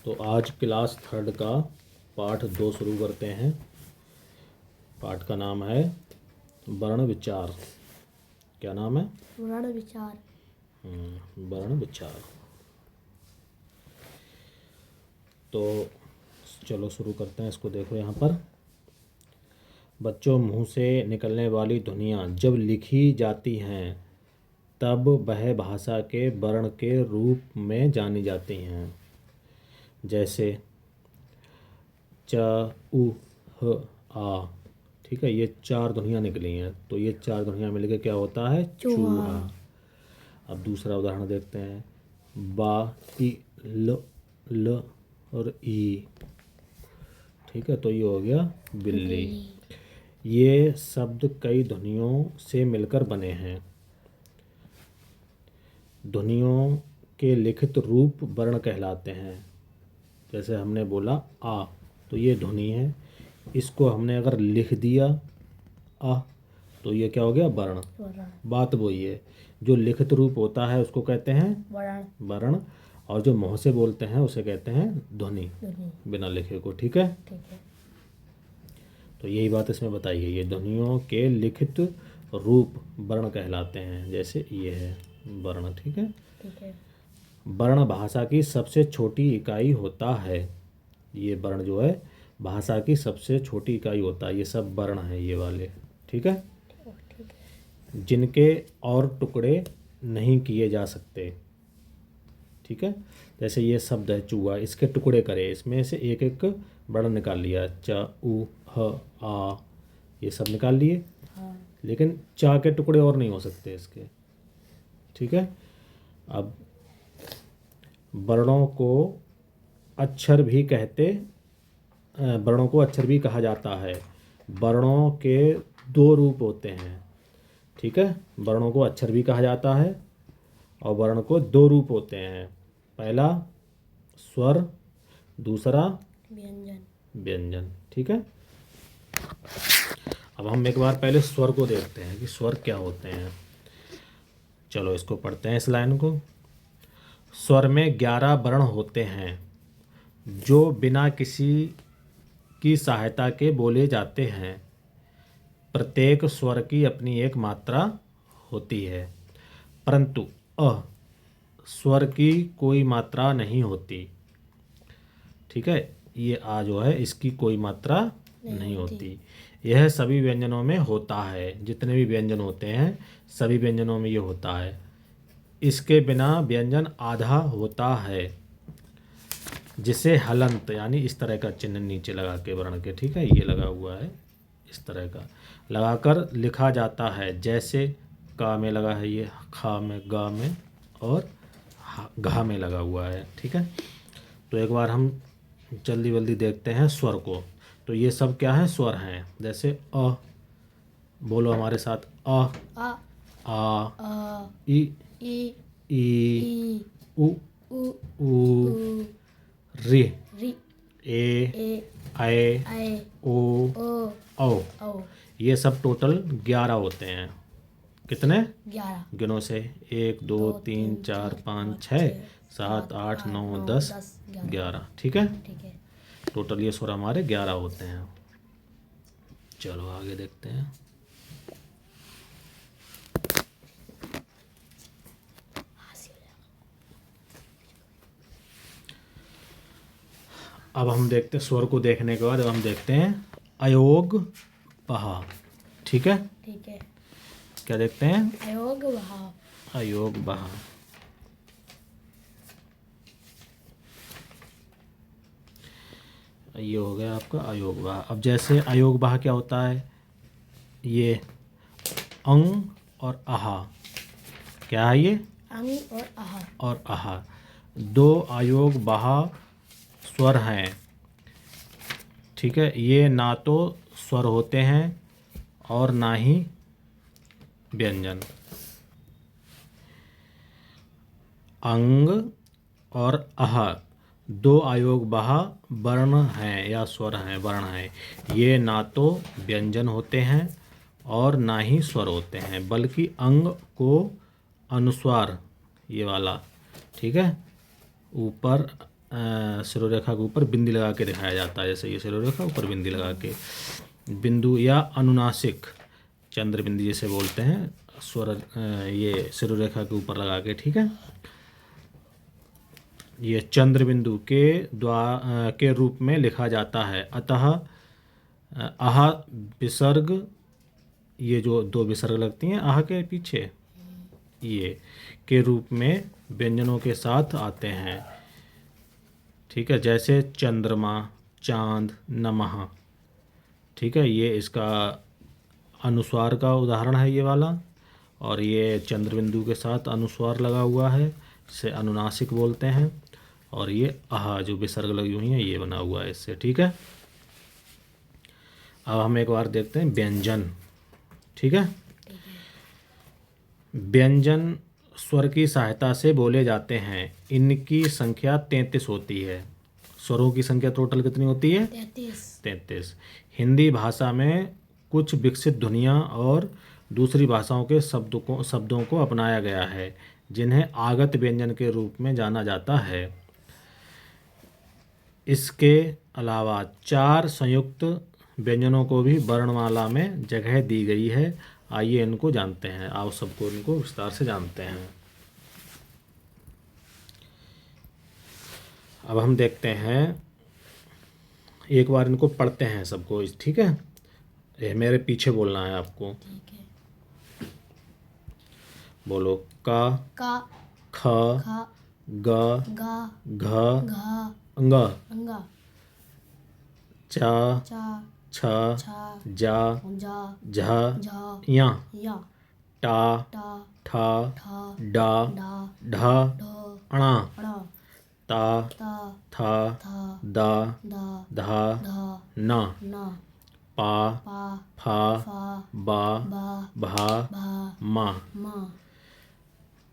तो आज class third का पाठ 2 शुरू करते हैं। पाठ का नाम है वर्ण विचार। क्या नाम है? वर्ण विचार। वर्ण विचार। तो चलो शुरू करते हैं इसको। देखो यहाँ पर, बच्चों, मुंह से निकलने वाली ध्वनियाँ जब लिखी जाती हैं तब वह भाषा के वर्ण के रूप में जानी जाती हैं। जैसे च, उ, ह, आ। ठीक है, ये 4 ध्वनियाँ निकली हैं, तो ये 4 ध्वनियाँ मिलकर क्या होता है? चूहा। अब दूसरा उदाहरण देखते हैं। बा, इ, ल और ई। ठीक है, तो ये हो गया बिल्ली। ये शब्द कई ध्वनियों से मिलकर बने हैं। ध्वनियों के लिखित रूप वर्ण कहलाते हैं। जैसे हमने बोला आ, तो ये ध्वनि है। इसको हमने अगर लिख दिया आ, तो ये क्या हो गया? वर्ण। बात वही है, जो लिखित रूप होता है उसको कहते हैं वर्ण, और जो मुंह से बोलते हैं उसे कहते हैं ध्वनि, बिना लिखे को। ठीक है, तो यही बात इसमें बताई है। ये ध्वनियों के लिखित रूप वर्ण कहलाते हैं। जैसे ये है वर्ण। ठीक है, वर्ण भाषा की सबसे छोटी इकाई होता है। ये वर्ण जो है भाषा की सबसे छोटी इकाई होता है। ये सब वर्ण है ये वाले। ठीक है, जिनके और टुकड़े नहीं किए जा सकते। ठीक है, जैसे ये शब्द है चूहा, इसके टुकड़े करे, इसमें से एक एक वर्ण निकाल लिया। च, उ, ह, आ, ये सब निकाल लिए। लेकिन चा के टुकड़े और नहीं हो सकते इसके। ठीक है, अब वर्णों को अक्षर भी कहा जाता है। वर्णों के 2 रूप होते हैं। ठीक है, वर्णों को अक्षर भी कहा जाता है और वर्ण को 2 रूप होते हैं। पहला स्वर, दूसरा व्यंजन। ठीक है, अब हम एक बार पहले स्वर को देखते हैं कि स्वर क्या होते हैं। चलो इसको पढ़ते हैं, इस लाइन को। स्वर में 11 वर्ण होते हैं जो बिना किसी की सहायता के बोले जाते हैं। प्रत्येक स्वर की अपनी एक मात्रा होती है, परंतु अ स्वर की कोई मात्रा नहीं होती। ठीक है, ये आ जो है इसकी कोई मात्रा नहीं होती। यह सभी व्यंजनों में होता है। जितने भी व्यंजन होते हैं सभी व्यंजनों में ये होता है। इसके बिना व्यंजन आधा होता है, जिसे हलंत यानी इस तरह का चिन्ह नीचे लगा के वर्ण के, ठीक है, ये लगा हुआ है, इस तरह का लगाकर लिखा जाता है। जैसे का में लगा है ये, खा में, गा में और घा में लगा हुआ है। ठीक है, तो एक बार हम जल्दी जल्दी देखते हैं स्वर को। तो ये सब क्या है? स्वर हैं। जैसे अ, बोलो हमारे साथ, आ, इ, ई, उ, रि, ए, ऐ, ओ, औ। ये सब टोटल 11 होते हैं। कितने? 11। गिनो से 1 2 3 4 5 6 7 8 9 10 11। ठीक है, टोटल ये स्वर हमारे 11 होते हैं। चलो आगे देखते हैं। अब हम देखते हैं स्वर को देखने के बाद अब हम देखते हैं अयोग बहा। ठीक है, क्या देखते हैं? अयोग बहा। ये हो गया आपका अयोग बहा। अब जैसे अयोग बहा क्या होता है? ये अंग और आहा। क्या है ये? अंग और आहा 2 अयोग बहा स्वर हैं। ठीक है, ये ना तो स्वर होते हैं और ना ही व्यंजन। अंग और अह 2 अयोग बहा वर्ण हैं या स्वर हैं, वर्ण हैं। ये ना तो व्यंजन होते हैं और ना ही स्वर होते हैं, बल्कि अंग को अनुस्वार, ये वाला, ठीक है, ऊपर शिरोरेखा के ऊपर बिंदी लगा के दिखाया जाता है। जैसे ये शिरोरेखा ऊपर बिंदी लगा के, बिंदु या अनुनासिक चंद्र बिंदी जैसे बोलते हैं, स्वर ये शिरोरेखा के ऊपर लगा के, ठीक है। ये चंद्र बिंदु के रूप में लिखा जाता है। अतः आह विसर्ग, ये जो दो विसर्ग लगती हैं आह के पीछे, ये के रूप में व्यंजनों के साथ आते हैं, ठीक है। जैसे चंद्रमा, चांद, नमः, ठीक है। ये इसका अनुस्वार का उदाहरण है ये वाला, और ये चंद्र बिंदु के साथ अनुस्वार लगा हुआ है, इसे अनुनासिक बोलते हैं। और ये आहा जो विसर्ग लगी हुई है ये बना हुआ है इससे, ठीक है। अब हम एक बार देखते हैं व्यंजन, ठीक है। व्यंजन स्वर की सहायता से बोले जाते हैं। इनकी संख्या 33 होती है। स्वरों की संख्या टोटल कितनी होती है? 33। हिंदी भाषा में कुछ विकसित ध्वनियाँ और दूसरी भाषाओं के शब्दों को अपनाया गया है, जिन्हें आगत व्यंजन के रूप में जाना जाता है। इसके अलावा 4 संयुक्त व्यंजनों को भी वर्णमाला में जगह दी गई है। आइए इनको जानते हैं, आप सबको इनको विस्तार से जानते हैं। अब हम देखते हैं, एक बार इनको पढ़ते हैं सबको, ठीक है। ये मेरे पीछे बोलना है आपको, बोलो का, ख, ग, घ, अंग, च, छ, जा, झ, या, टा, ठ, डा, ढ, अणा, ता, था, दा, धा, ना, पा, फा, बा, भा, मा,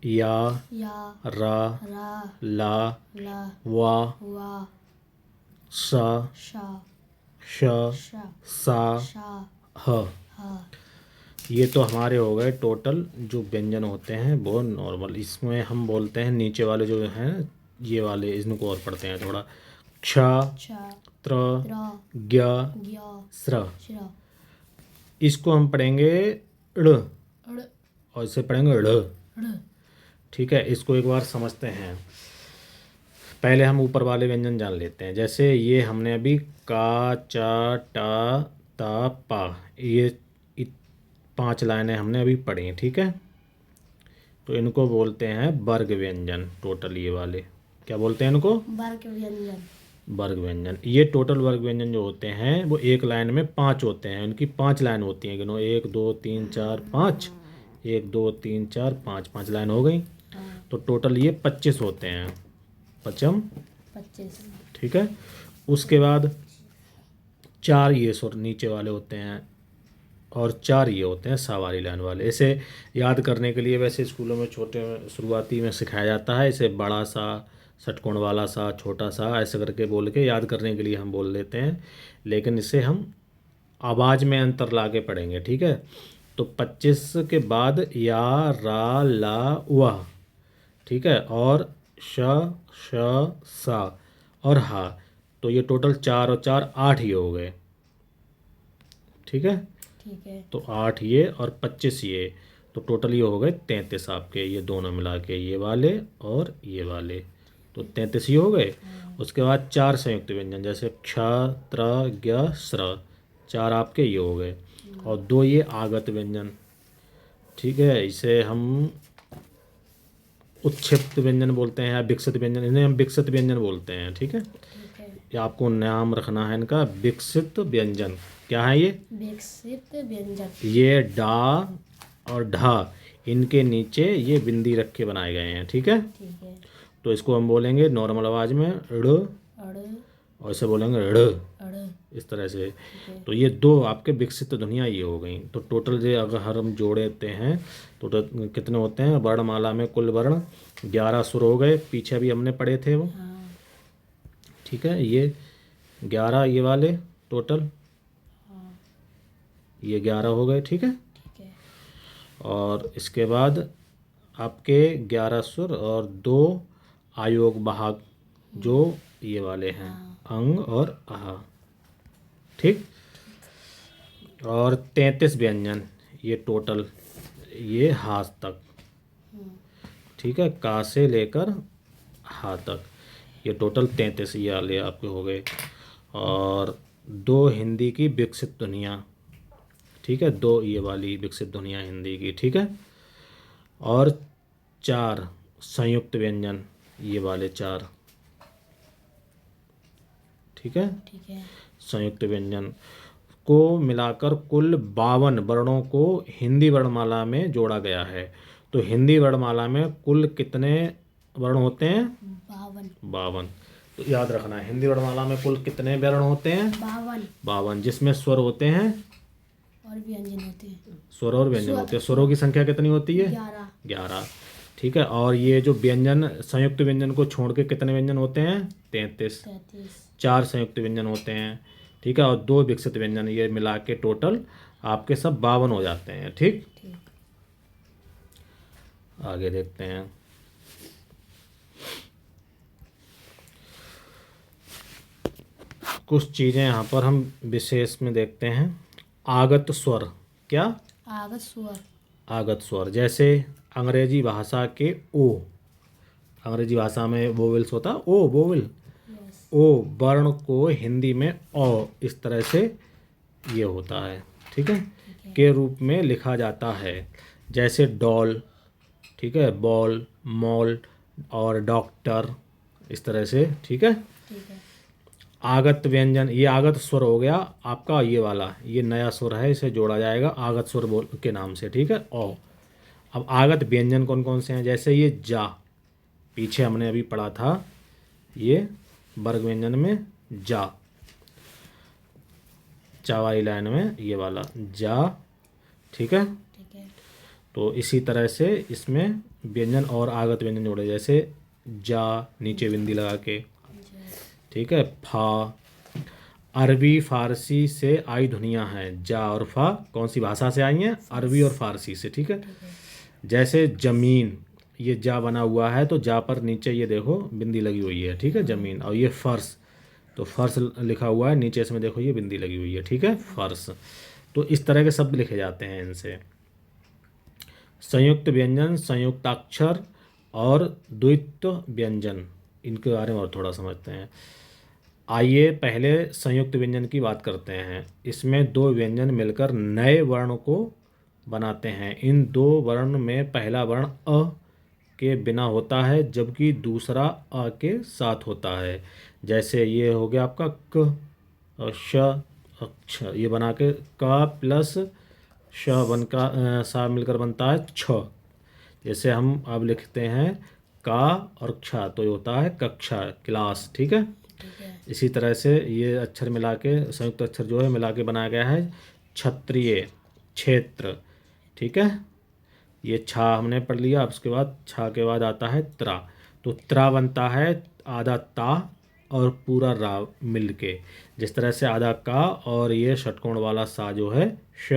या, रा, ला, वा, सा, श, सा, ह। ये तो हमारे हो गए टोटल जो व्यंजन होते हैं वो नॉर्मल। इसमें हम बोलते हैं नीचे वाले जो हैं ये वाले, इनको और पढ़ते हैं थोड़ा। क्ष, त्र, ज्ञ, स्र। इसको हम पढ़ेंगे ड़, और इसे पढ़ेंगे ड़, ठीक है। इसको एक बार समझते हैं। पहले हम ऊपर वाले व्यंजन जान लेते हैं। जैसे ये हमने अभी का, चा, टा, ता, पा, ये 5 लाइनें हमने अभी पढ़ी, ठीक है। तो इनको बोलते हैं वर्ग व्यंजन। टोटल ये वाले क्या बोलते हैं इनको? वर्ग व्यंजन। वर्ग व्यंजन। ये टोटल वर्ग व्यंजन जो होते हैं वो एक लाइन में 5 होते हैं। उनकी 5 लाइन होती हैं, गिनो 1 2 3 4 5, 1 2 3 4 5, 5 लाइन हो गई। तो टोटल ये 25 होते हैं, 25, ठीक है। उसके बाद 4 ये सुर नीचे वाले होते हैं और 4 ये होते हैं सा वाली लाइन वाले। इसे याद करने के लिए वैसे स्कूलों में छोटे शुरुआती में सिखाया जाता है। इसे बड़ा सा, षटकोण वाला सा, छोटा सा, ऐसे करके बोल के याद करने के लिए हम बोल देते हैं, लेकिन इसे हम आवाज़ में अंतर ला के पढ़ेंगे, ठीक है। तो 25 के बाद या, रा, ला, वा, ठीक है, और श, श, सा और हा। तो ये टोटल 4 और 4 8 ये हो गए, ठीक है। तो 8 ये और 25 ये, तो टोटल ये हो गए 33 आपके, ये दोनों मिला के, ये वाले और ये वाले, तो 33 ये हो गए। उसके बाद 4 संयुक्त व्यंजन, जैसे क्ष, त्र, ज्ञ, स्र, 4 आपके ये हो गए, और 2 ये आगत व्यंजन, ठीक है। इसे हम उत्क्षिप्त व्यंजन बोलते हैं या विकसित व्यंजन, इन्हें हम विकसित व्यंजन बोलते हैं, ठीक है। ये आपको नाम रखना है इनका, विकसित व्यंजन। क्या है ये? विकसित व्यंजन। ये डा और ढा, इनके नीचे ये बिंदी रख के बनाए गए हैं, ठीक है। तो इसको हम बोलेंगे नॉर्मल आवाज में ड़, और इसे बोलेंगे ड़, इस तरह से। तो ये 2 आपके विकसित ध्वनियाँ ये हो गई। तो टोटल जो अगर हम जोड़ते हैं तो कितने होते हैं वर्णमाला में? कुल वर्ण 11 सुर हो गए, पीछे भी हमने पढ़े थे वो, ठीक है। ये 11 ये वाले टोटल, ये 11 हो गए, ठीक है। और इसके बाद आपके 11 सुर और 2 आयोग भाग जो ये वाले हैं, अंग और आह। ठीक। और 33 व्यंजन, ये टोटल, ये हाथ तक। ठीक है, का से लेकर हा तक, ये टोटल 33 ये वाले आपके हो गए। और 2 हिंदी की विकसित ध्वनियाँ। ठीक है, 2 ये वाली विकसित ध्वनियाँ हिंदी की। ठीक है। और 4 संयुक्त व्यंजन, ये वाले 4। ठीक है, ठीक है। संयुक्त व्यंजन को मिलाकर कुल 52 वर्णों को हिंदी वर्णमाला में जोड़ा गया है। तो हिंदी वर्णमाला में कुल कितने वर्ण होते हैं? 52। 52। तो याद रखना है, हिंदी वर्णमाला में कुल कितने वर्ण होते हैं? 52 52, जिसमें स्वर होते हैं और व्यंजन होते हैं। स्वर और व्यंजन होते हैं। स्वरों की संख्या कितनी होती है? 11। 11। ठीक है। और ये जो व्यंजन, संयुक्त व्यंजन को छोड़ के कितने व्यंजन होते हैं? 33। 33। 4 संयुक्त व्यंजन होते हैं। ठीक है, और 2 विकसित व्यंजन, ये मिला के टोटल आपके सब 52 हो जाते हैं। ठीक। ठीक। आगे देखते हैं। कुछ चीज़ें यहाँ पर हम विशेष में देखते हैं। आगत स्वर। क्या? आगत स्वर। आगत स्वर, जैसे अंग्रेजी भाषा के ओ, अंग्रेजी भाषा में वोवेल्स होता है, ओ वोवेल, यस। ओ वर्ण को हिंदी में ओ इस तरह से ये होता है। ठीक है, के रूप में लिखा जाता है। जैसे डॉल, ठीक है, बॉल, मॉल और डॉक्टर, इस तरह से। ठीक है। ठीक है। आगत व्यंजन, ये आगत स्वर हो गया आपका, ये वाला, ये नया स्वर है, इसे जोड़ा जाएगा आगत स्वर बोल के नाम से। ठीक है, ओ। अब आगत व्यंजन कौन कौन से हैं? जैसे ये जा, पीछे हमने अभी पढ़ा था, ये वर्ग व्यंजन में जा, चा वाली लाइन में ये वाला जा। ठीक है। ठीक है। तो इसी तरह से इसमें व्यंजन और आगत व्यंजन जोड़े, जैसे जा, नीचे बिंदी लगा के। ठीक है। फा, अरबी फारसी से आई ध्वनियाँ हैं। जा और फा कौन सी भाषा से आई हैं? अरबी और फारसी से। ठीक है। जैसे जमीन, ये जा बना हुआ है, तो जा पर नीचे ये देखो बिंदी लगी हुई है। ठीक है, जमीन। और ये फर्श, तो फर्श लिखा हुआ है, नीचे इसमें देखो ये बिंदी लगी हुई है। ठीक है, फर्श। तो इस तरह के शब्द लिखे जाते हैं इनसे। संयुक्त व्यंजन, संयुक्ताक्षर और द्वित्व व्यंजन, इनके बारे में और थोड़ा समझते हैं। आइए पहले संयुक्त व्यंजन की बात करते हैं। इसमें 2 व्यंजन मिलकर नए वर्ण को बनाते हैं। इन 2 वर्ण में पहला वर्ण अ के बिना होता है, जबकि दूसरा अ के साथ होता है। जैसे ये हो गया आपका क और श, अक्ष, ये बना के का प्लस श बन का सा मिलकर बनता है छ। जैसे हम अब लिखते हैं का औरक्षा, तो ये होता है कक्षा, क्लास। ठीक है। ठीक है। इसी तरह से ये अक्षर मिला के, संयुक्त अक्षर जो है मिला के बनाया गया है क्षत्रिय, क्षेत्र। ठीक है, ये छा हमने पढ़ लिया। अब उसके बाद छा के बाद आता है त्रा, तो त्रा बनता है आधा ता और पूरा रा मिल के। जिस तरह से आधा का और ये षटकोण वाला सा जो है श,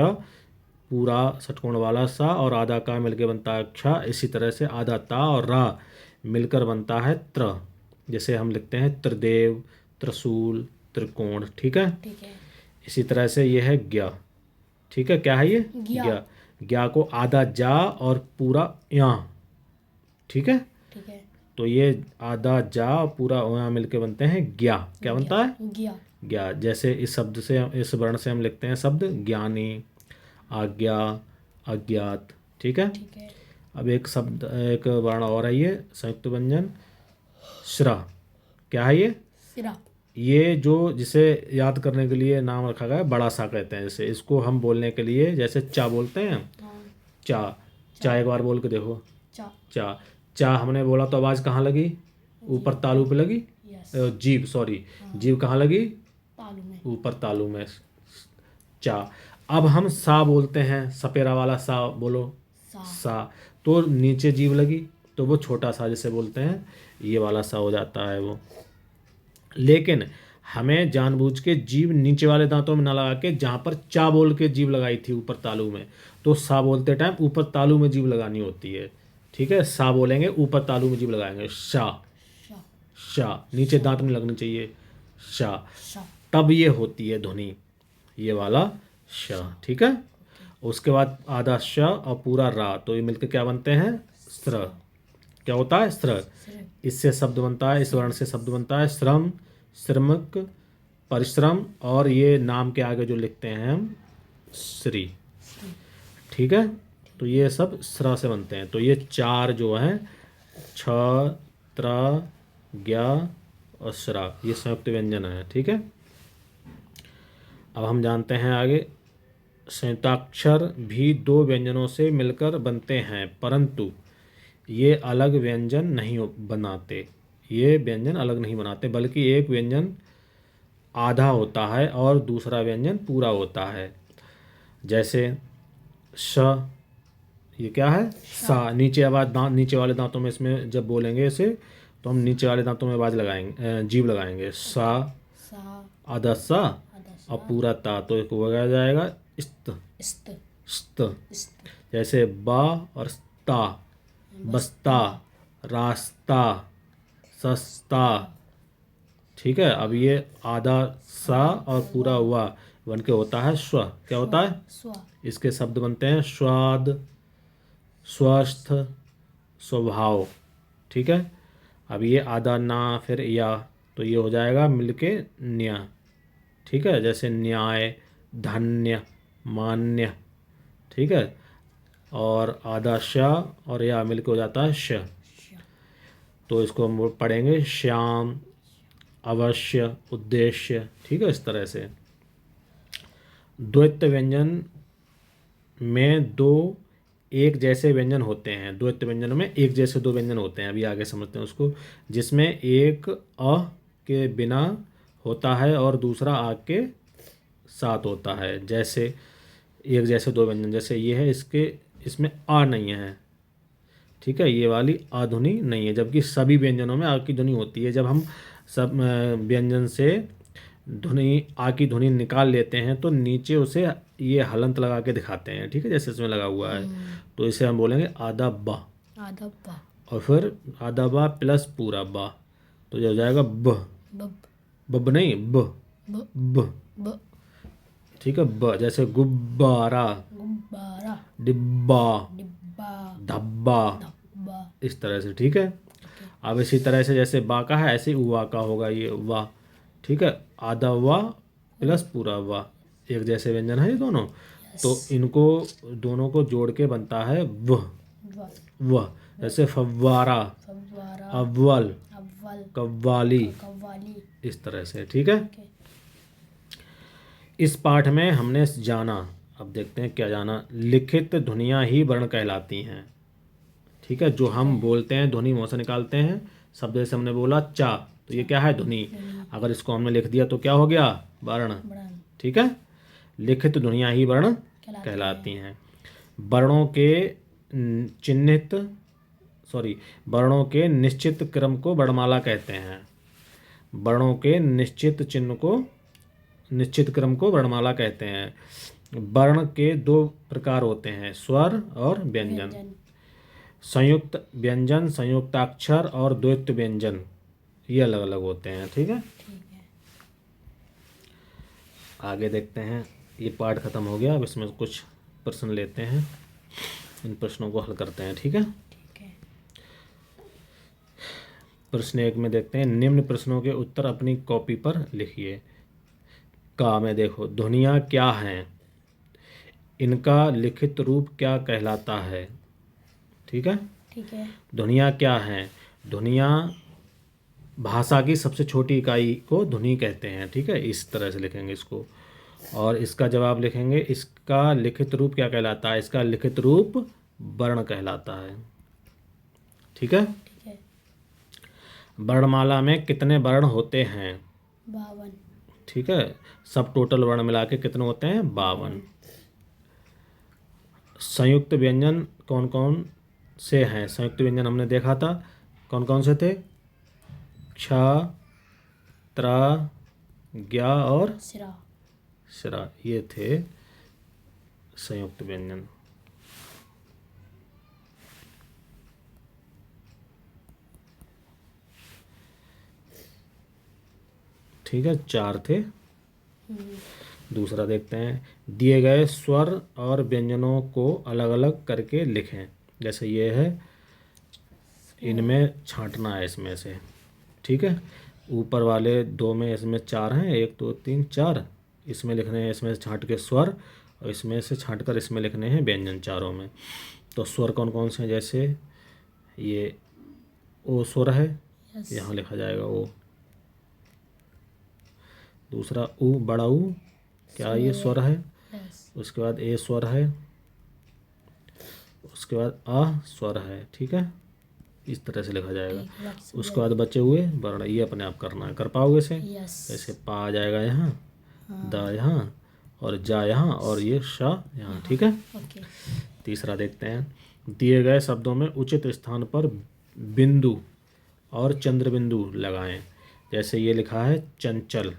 पूरा षटकोण वाला सा और आधा का मिलके बनता हैक्षा। इसी तरह से आधा ता और रा मिलकर बनता है त्र। जैसे हम लिखते हैं त्रिदेव, त्रिशूल, त्रिकोण। ठीक है। ठीक है। इसी तरह से ये है ज्ञ। ठीक है, क्या है ये? ज्ञ। ज्ञ को आधा जा और पूरा या। ठीक है। ठीक है। तो ये आधा जा और पूरा या मिलके बनते हैं ज्ञा। क्या बनता है? ज्ञ। ज्ञा। जैसे इस शब्द से, इस वर्ण से हम लिखते हैं शब्द ज्ञानी, आज्ञा, अज्ञात। ठीक है। ठीक है। अब एक शब्द, एक वर्ण और है ये संयुक्त व्यंजन श्रा। क्या है ये? सिरा। ये जो जिसे याद करने के लिए नाम रखा गया है, बड़ा सा कहते हैं। जैसे इसको हम बोलने के लिए, जैसे चा बोलते हैं, हाँ। चा, चा एक बार बोल के देखो, चा। चा। चा हमने बोला तो आवाज़ कहाँ लगी? ऊपर तालू पे लगी। यस। जीभ, सॉरी, जीभ कहाँ लगी? तालू में। ऊपर तालू में। चा। अब हम सा बोलते हैं, सपेरा वाला सा बोलो, सा। सा, तो नीचे जीभ लगी, तो वो छोटा सा जिसे बोलते हैं, ये वाला सा हो जाता है वो। लेकिन हमें जानबूझ के जीभ नीचे वाले दांतों में ना लगा के, जहाँ पर चा बोल के जीभ लगाई थी ऊपर तालू में, तो सा बोलते टाइम ऊपर तालू में जीभ लगानी होती है। ठीक है, सा बोलेंगे ऊपर तालू में जीभ लगाएंगे, शा, शा। शा, नीचे दांत नहीं लगनी चाहिए, शा, शा। तब ये होती है ध्वनि, ये वाला श। ठीक है, उसके बाद आधा श और पूरा रा, तो ये मिलकर क्या बनते हैं, स्र। क्या होता है, स्र। सिर। इससे शब्द बनता है, इस वर्ण से शब्द बनता है श्रम, श्रमिक, परिश्रम, और ये नाम के आगे जो लिखते हैं हम, श्री। ठीक है, तो ये सब स्र से बनते हैं। तो ये चार जो हैं, छ, त्र, ज्ञा और श्रा, ये संयुक्त व्यंजन है। ठीक है, अब हम जानते हैं आगे, संयुक्ताक्षर भी दो व्यंजनों से मिलकर बनते हैं, परंतु ये अलग व्यंजन नहीं बनाते। ये व्यंजन अलग नहीं बनाते, बल्कि एक व्यंजन आधा होता है और दूसरा व्यंजन पूरा होता है। जैसे श, ये क्या है, सा, नीचे आवाज, दांत नीचे वाले दांतों में, इसमें जब बोलेंगे इसे तो हम नीचे वाले दांतों में आवाज लगाएंगे, जीभ लगाएंगे, सा, सा। आधा सा आधा सा। और पूरा ता, तो एक हो जाएगा इस्त, इस्त। स्त। इस्त। जैसे बा और ता, बस्ता, रास्ता, सस्ता। ठीक है, अब ये आधा सा और पूरा हुआ बन के होता है स्व। क्या होता है, स्व। इसके शब्द बनते हैं स्वाद, स्वस्थ, स्वभाव। ठीक है, अब ये आधा ना फिर या, तो ये हो जाएगा मिलके न्या। ठीक है, जैसे न्याय, धन्य, मान्य। ठीक है, और आधा श और या मिलके हो जाता है श। तो इसको हम पढ़ेंगे श्याम, अवश्य, उद्देश्य। ठीक है, इस तरह से। द्वैत व्यंजन में दो एक जैसे व्यंजन होते हैं, द्वैत व्यंजन में एक जैसे दो व्यंजन होते हैं, अभी आगे समझते हैं उसको, जिसमें एक अ के बिना होता है और दूसरा आ के साथ होता है। जैसे एक जैसे दो व्यंजन, जैसे ये है, इसमें आ नहीं है। ठीक है, ये वाली आ ध्वनि नहीं है, जबकि सभी व्यंजनों में आ की ध्वनि होती है। जब हम सब व्यंजन से ध्वनि, आ की ध्वनि निकाल लेते हैं तो नीचे उसे ये हलंत लगा के दिखाते हैं। ठीक है, जैसे इसमें लगा हुआ है, तो इसे हम बोलेंगे आधा बा, आधा बा। और फिर आधा बा प्लस पूरा बा, तो ये हो जाएगा ब। बब। बब नहीं, ब, ब। ब। ब। ठीक है, ब। जैसे गुब्बारा, गुब्बारा। डिब्बा, डिब्बा। धब्बा, धब्बा। इस तरह से। ठीक है, अब इसी तरह से जैसे बा का है, ऐसे ही उवा का होगा, ये वाह। ठीक है, आधा वाह प्लस पूरा वाह, एक जैसे व्यंजन है ये दोनों, तो इनको दोनों को जोड़ के बनता है वह। व। वह, जैसे फव्वारा, फव्वारा। अव्वल, अव्वल। कव्वाली, कव्वाली। इस तरह से। ठीक है, ओके। इस पाठ में हमने जाना, अब देखते हैं क्या जाना, लिखित ध्वनियाँ ही वर्ण कहलाती हैं। ठीक है, जो हम बोलते हैं ध्वनि मुंह से निकालते हैं, शब्द जैसे हमने बोला चा, तो ये क्या है, ध्वनि। अगर इसको हमने लिख दिया तो क्या हो गया, वर्ण। बड़न। ठीक है, लिखित ध्वनियाँ ही वर्ण कहलाती हैं। वर्णों के चिन्हित, सॉरी, वर्णों के निश्चित क्रम को वर्णमाला कहते हैं। वर्णों के निश्चित चिन्ह को, निश्चित क्रम को वर्णमाला कहते हैं। वर्ण के दो प्रकार होते हैं, स्वर और व्यंजन। व्यंजन। संयुक्त व्यंजन, संयुक्ताक्षर और द्वैत व्यंजन, ये अलग अलग होते हैं। ठीक है, ठीक है। आगे देखते हैं। ये पार्ट खत्म हो गया, अब इसमें कुछ प्रश्न लेते हैं, इन प्रश्नों को हल करते हैं। ठीक है, ठीक है। प्रश्न 1 में देखते हैं, निम्न प्रश्नों के उत्तर अपनी कॉपी पर लिखिए। का में देखो, ध्वनियाँ क्या हैं, इनका लिखित रूप क्या कहलाता है। ठीक है, ठीक है। ध्वनियाँ क्या हैं, ध्वनियाँ भाषा की सबसे छोटी इकाई को ध्वनि कहते हैं। ठीक है, इस तरह से लिखेंगे इसको, और इसका जवाब लिखेंगे, इसका लिखित रूप क्या कहलाता है, इसका लिखित रूप वर्ण कहलाता है। ठीक है, ठीक है। वर्णमाला में कितने वर्ण होते हैं, 52। ठीक है, सब टोटल वर्ण मिला के कितने होते हैं, 52। संयुक्त व्यंजन कौन कौन से हैं, संयुक्त व्यंजन हमने देखा था, कौन कौन से थे, क्ष, त्र, ज्ञा और सिरा। श्रा, ये थे संयुक्त व्यंजन। ठीक है, 4 थे। हम्म, दूसरा देखते हैं, दिए गए स्वर और व्यंजनों को अलग अलग करके लिखें। जैसे ये है, इनमें छांटना है इसमें से, ठीक है। ऊपर वाले 2 में इसमें 4 हैं, 1 2 3 4, इसमें लिखने हैं, इसमें से छांट के स्वर, और इसमें से छांट कर इसमें लिखने हैं व्यंजन चारों में। तो स्वर कौन कौन से हैं, जैसे ये ओ स्वर है, यस यहाँ लिखा जाएगा ओ। दूसरा ऊ, बड़ा ऊ, क्या ये स्वर है। यस उसके बाद ए स्वर है, उसके बाद आ स्वर है, ठीक है। इस तरह से लिखा जाएगा। ठीक बाकी सब उसके बाद बचे हुए वर्ण, ये अपने आप करना है, कर पाओगे इसे। यस जैसे पा आ जाएगा यहाँ, दा यहाँ, और जा यहाँ, और ये शा यहाँ, ठीक है। ओके तीसरा देखते हैं, दिए गए शब्दों में उचित स्थान पर बिंदु और चंद्र बिंदु लगाएं। जैसे ये लिखा है चंचल,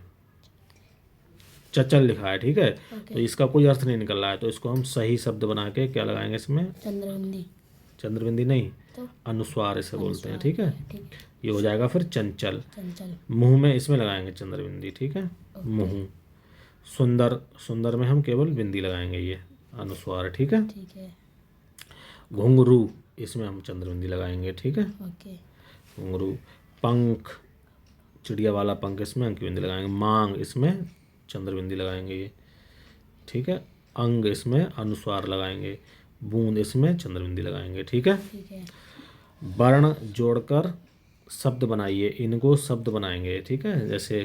चचल लिखा है, ठीक है। तो इसका कोई अर्थ नहीं निकल रहा है, तो इसको हम सही शब्द बना के क्या लगाएंगे इसमें, चंद्रबिंदी चंद्रबिंदी नहीं, तो अनुस्वार इसे बोलते हैं, ठीक है। ठीक है ये हो जाएगा फिर चंचल। चंचल मुंह में इसमें लगाएंगे चंद्रबिंदी, ठीक है, मुंह। सुंदर, सुंदर में हम केवल बिंदी लगाएंगे, ये अनुस्वार, ठीक है। ठीक है घुंघरू, इसमें हम चंद्रबिंदी लगाएंगे, ठीक है, ओके घुंघरू। पंख, चिड़िया वाला पंख, इसमें अंक बिंदी लगाएंगे। मांग, इसमें चंद्रबिंदी लगाएंगे ये, ठीक है। अंग, इसमें अनुस्वार लगाएंगे। बूंद, इसमें चंद्रबिंदी लगाएंगे, ठीक है। ठीक है वर्ण जोड़कर शब्द बनाइए, इनको शब्द बनाएंगे, ठीक है। जैसे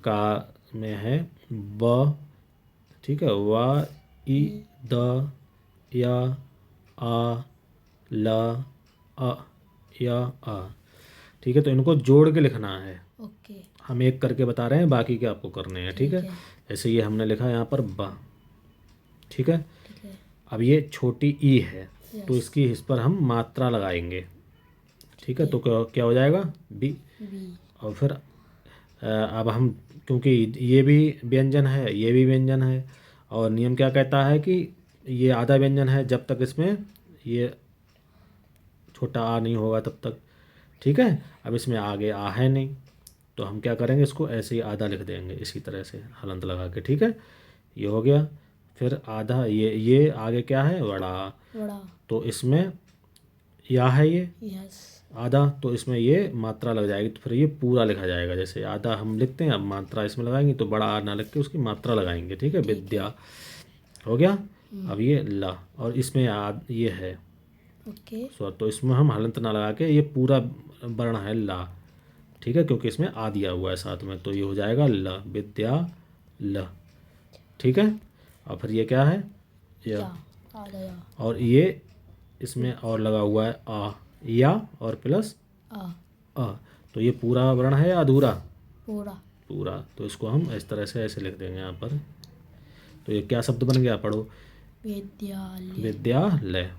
का में है ब, ठीक है, वा, ई, द, या, आ, ला, अ, या, आ, ठीक है। तो इनको जोड़ के लिखना है, ओके हम एक करके बता रहे हैं, बाकी के आपको करने हैं, ठीक है। ठीक है। जैसे ये हमने लिखा है यहाँ पर ब, ठीक है। ठीक है अब ये छोटी ई है, तो Yes. इसकी इस पर हम मात्रा लगाएंगे, ठीक है। तो क्या क्या हो जाएगा, बी। बी और फिर अब हम, क्योंकि ये भी व्यंजन है, ये भी व्यंजन है, और नियम क्या कहता है कि ये आधा व्यंजन है जब तक इसमें ये छोटा आ नहीं होगा तब तक, ठीक है। अब इसमें आगे आ है नहीं, तो हम क्या करेंगे, इसको ऐसे ही आधा लिख देंगे, इसी तरह से हलंत लगा के, ठीक है। ये हो गया। फिर आधा, ये आगे क्या है, बड़ा, बड़ा तो इसमें या है ये यस आधा, तो इसमें ये मात्रा लग जाएगी, तो फिर ये पूरा लिखा जाएगा। जैसे आधा हम लिखते हैं, अब मात्रा इसमें लगाएंगे, तो बड़ा आ ना लिख के उसकी मात्रा लगाएंगे, ठीक है। विद्या हो गया। अब ये ला, और इसमें ये है ओके स्वर, तो इसमें हम हलंत ना लगा के, ये पूरा वर्ण है ला, ठीक है, क्योंकि इसमें आ दिया हुआ है साथ में, तो ये हो जाएगा ल, विद्या ल, ठीक है। और फिर ये क्या है, या आ गया और ये इसमें और लगा हुआ है आ, या और प्लस आ अ, तो ये पूरा वर्ण है या अधूरा, पूरा पूरा। तो इसको हम इस तरह से ऐसे लिख देंगे यहाँ पर। तो ये क्या शब्द बन गया, पढ़ो, विद्यालय विद्यालय,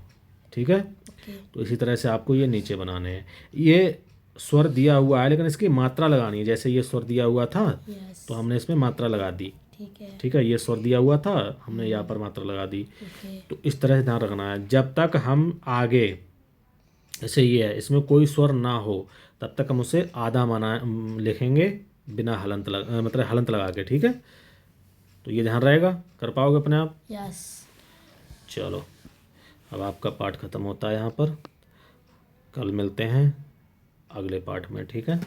ठीक है। ओके तो इसी तरह से आपको ये नीचे बनाने हैं। ये स्वर दिया हुआ है, लेकिन इसकी मात्रा लगानी है। जैसे ये स्वर दिया हुआ था, यस तो हमने इसमें मात्रा लगा दी, ठीक है ठीक है। ये स्वर दिया हुआ था, हमने यहाँ पर मात्रा लगा दी। ओके तो इस तरह से ध्यान रखना है, जब तक हम आगे, जैसे ये है, इसमें कोई स्वर ना हो, तब तक हम उसे आधा माना लिखेंगे बिना हलंत मतलब हलंत लगा के, ठीक है। तो ये ध्यान रहेगा, कर पाओगे अपने आप। यस चलो, अब आपका पाठ खत्म होता है यहाँ पर, कल मिलते हैं अगले पाठ में, ठीक है।